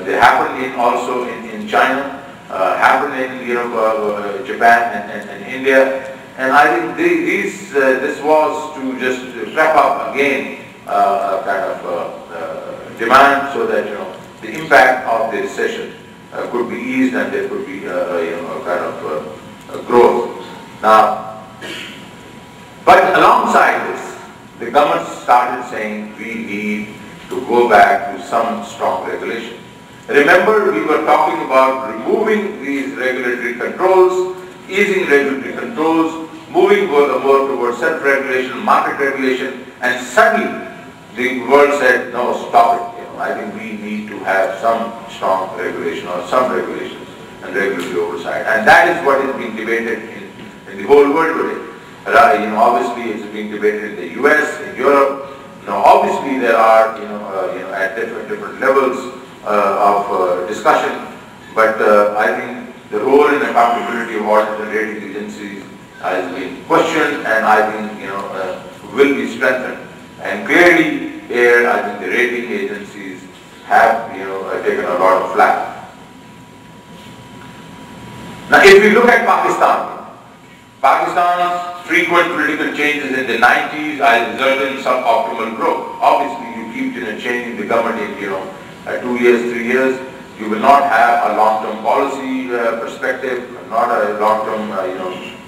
They happened also in China, happened in Japan and India. And I think this was to just wrap up again a kind of demand so that the impact of the recession could be eased and there could be a kind of growth. Now, but alongside this, the government started saying we need to go back to some strong regulation. Remember, we were talking about removing these regulatory controls, easing regulatory controls, moving more towards self-regulation, market regulation, and suddenly the world said, no, stop it. I think we need to have some strong regulation or some regulations and regulatory oversight. And that is what is being debated in the whole world today. Obviously it's being debated in the US, in Europe. Obviously there are, at different levels of discussion, but I think the role and accountability of audit and rating agencies has been questioned, and I think will be strengthened. And clearly here, I think the rating agencies have taken a lot of flack. Now, if we look at Pakistan's frequent political changes in the 90s has resulted in suboptimal growth. Obviously, you keep changing the government in 2 years, 3 years. You will not have a long-term policy perspective, not a long-term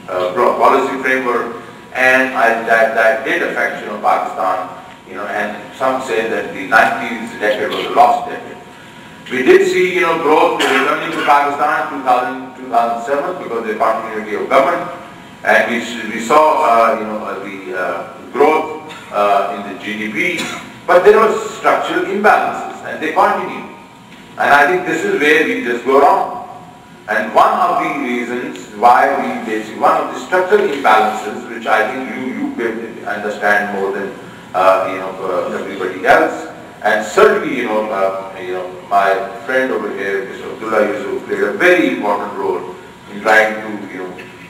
policy framework, and that did affect Pakistan. And some say that the 90s decade was a lost decade. We did see growth returning to Pakistan in 2007 because of the continuity of government. And we saw the growth in the GDP, but there were structural imbalances, and they continue. And I think this is where we just go wrong. And one of the reasons why one of the structural imbalances, which I think you understand more than everybody else, and certainly my friend over here, Mr. Abdullah Yusuf, played a very important role in trying to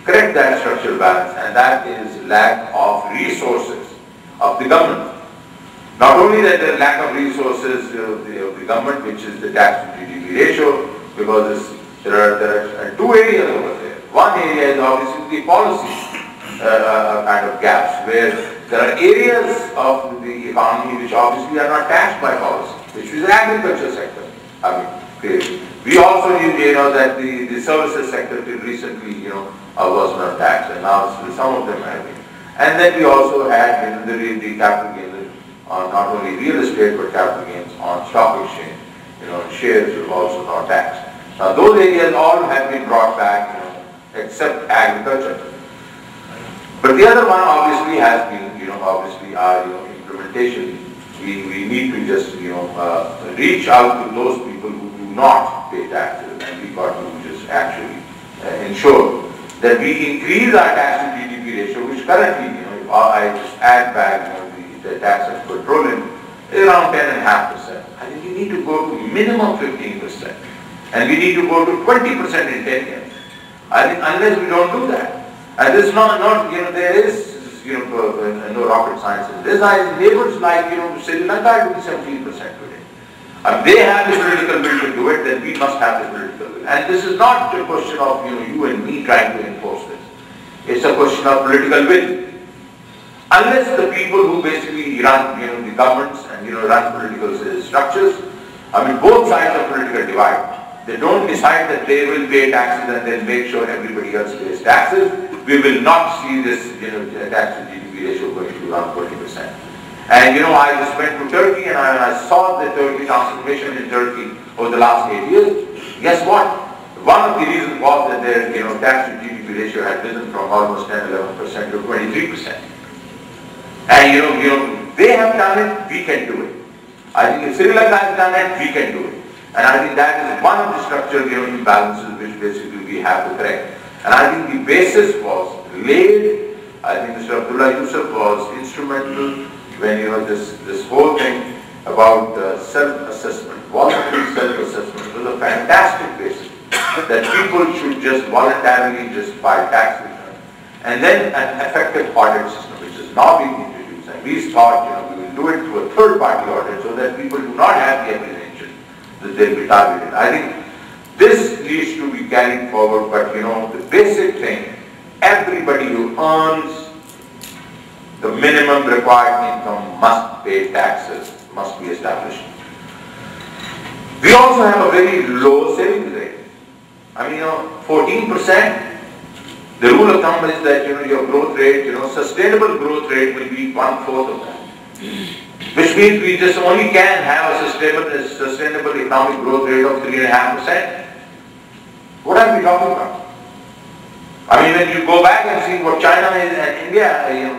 correct that structural balance, and that is lack of resources of the government. Not only that there is lack of resources of the government, which is the tax to GDP ratio, because there are two areas over there. One area is obviously the policy kind of gaps, where there are areas of the economy which obviously are not taxed by policy, which is the agriculture sector. Clearly. We also knew, that the services sector till recently, was not taxed, and now some of them have been. And then we also had, the capital gains on not only real estate but capital gains on stock exchange. Shares were also not taxed. Now those areas all have been brought back, except agriculture. But the other one obviously has been, obviously our implementation. We need to just, reach out to those people who do not pay taxes, and we got to just actually ensure that we increase our tax to GDP ratio, which currently, if I just add back the tax on petroleum, is around 10.5%. I think we need to go to minimum 15%, and we need to go to 20% in 10 years. I think unless we don't do that, and this is not there is no rocket science in this. Neighbors like Sri Lanka doing 17% today. They have the political will to do it, then we must have the political will. And this is not a question of you and me trying to enforce this. It's a question of political will. Unless the people who basically run the governments and run political structures, both sides of political divide. They don't decide that they will pay taxes and then make sure everybody else pays taxes. We will not see this tax to GDP ratio going to around 20%. And I just went to Turkey and I saw the Turkey transformation in Turkey over the last 8 years. Guess what? One of the reasons was that their tax to GDP ratio had risen from almost 10-11% to 23%. And they have done it, we can do it. I think if Sri Lanka has done it, we can do it. And I think that is one of the structural imbalances which basically we have to correct. And I think the basis was laid. I think Mr. Abdullah Yusuf was instrumental when this whole thing about self-assessment, voluntary self-assessment was a fantastic basis that people should just voluntarily just file tax returns. And then an effective audit system which is now being introduced. And we thought we will do it through a third-party audit so that people do not have the apprehension that they'll be targeted. I think this needs to be carried forward, but the basic thing, everybody who earns the minimum required income must pay taxes, must be established. We also have a very low savings rate. I mean, 14%. The rule of thumb is that, your growth rate, sustainable growth rate will be 1/4 of that. Which means we just only can have a sustainable economic growth rate of 3.5%. What are we talking about? I mean, when you go back and see what China is and India,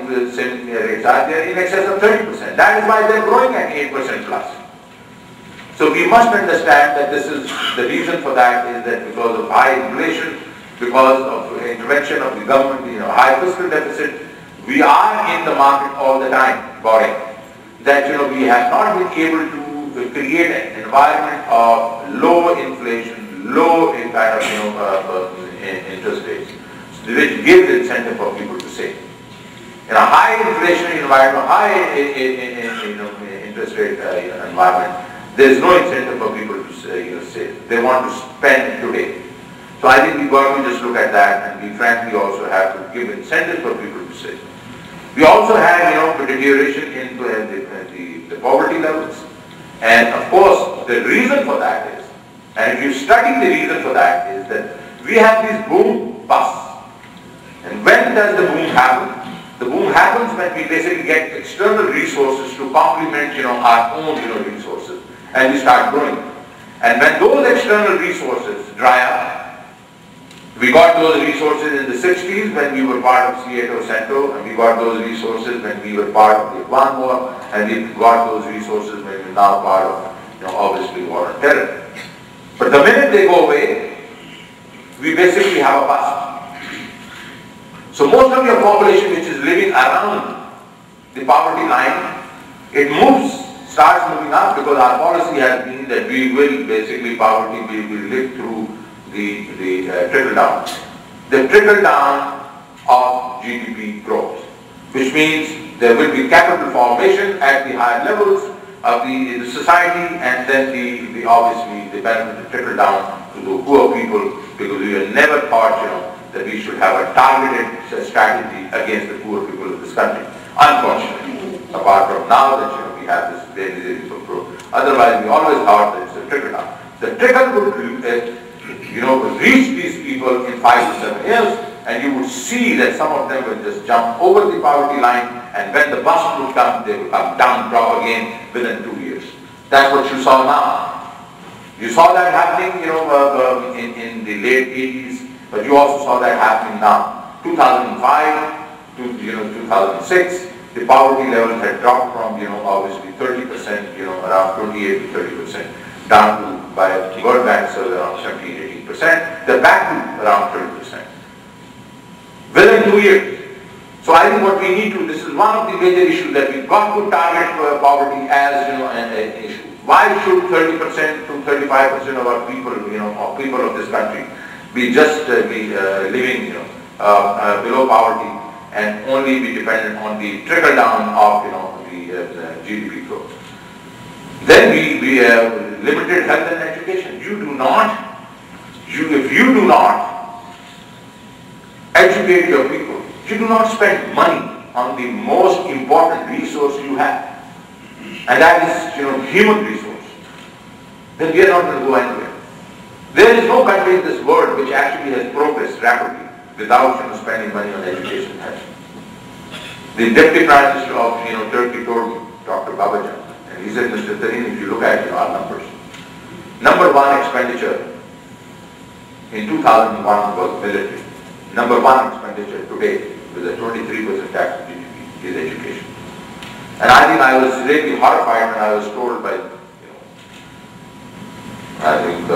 the same rates are, they are in excess of 30%. That is why they are growing at 8% plus. So we must understand that this is, the reason for that is that because of high inflation, because of intervention of the government, high fiscal deficit, we are in the market all the time, borrowing. That, we have not been able to create an environment of low inflation, low kind of, interest rates, which gives incentive for people to save. In a high inflation environment, high interest rate environment, there is no incentive for people to save. They want to spend today. So I think we've got to just look at that, and we frankly also have to give incentives for people to save. We also have, deterioration in the poverty levels. And of course, the reason for that is, and if you study the reason for that is that we have these boom busts. And when does the boom happen? The boom happens when we basically get external resources to complement, our own, resources, and we start growing. And when those external resources dry up, we got those resources in the 60s when we were part of Seattle Centro, and we got those resources when we were part of the Afghan War, and we got those resources when we're now part of, obviously war on terror. But the minute they go away, we basically have a bust. So most of your population which is living around the poverty line, it starts moving up because our policy has been that we will basically poverty will live through the trickle down. The trickle down of GDP growth, which means there will be capital formation at the higher levels of the society, and then the obviously the benefit will trickle down to the poor people, because we have never thought that we should have a targeted strategy against the poor people of this country. Unfortunately, apart from now that we have this very series of growth. Otherwise, we always thought that it's a trickle down. The trickle would reach these people in 5 to 7 years, and you would see that some of them will just jump over the poverty line, and when the bust would come, they would come down, drop again within 2 years. That's what you saw now. You saw that happening, in the late 80s, but you also saw that happening now. 2005 to 2006, the poverty level had dropped from obviously 30%, around 28 to 30%, down to, by World Bank survey, around 17-18%. They're back to around 30% within 2 years. So I think what we need to, this is one of the major issues that we've got to target poverty as an issue. Why should 30% to 35% of our people, of people of this country, be just living below poverty and only be dependent on the trickle down of the GDP growth? Then we have limited health and education. If you do not educate your people, you do not spend money on the most important resource you have, and that is human resource, then we are not going to go anywhere. There is no country in this world which actually has progressed rapidly without spending money on education. The Deputy Prime Minister of Turkey told me, Dr. Babacan, and he said, Mr. Tareen, if you look at our numbers, number one expenditure in 2001 was military. Number one expenditure today, with a 23% tax to GDP, is education. And I think I was really horrified when I was told by, I think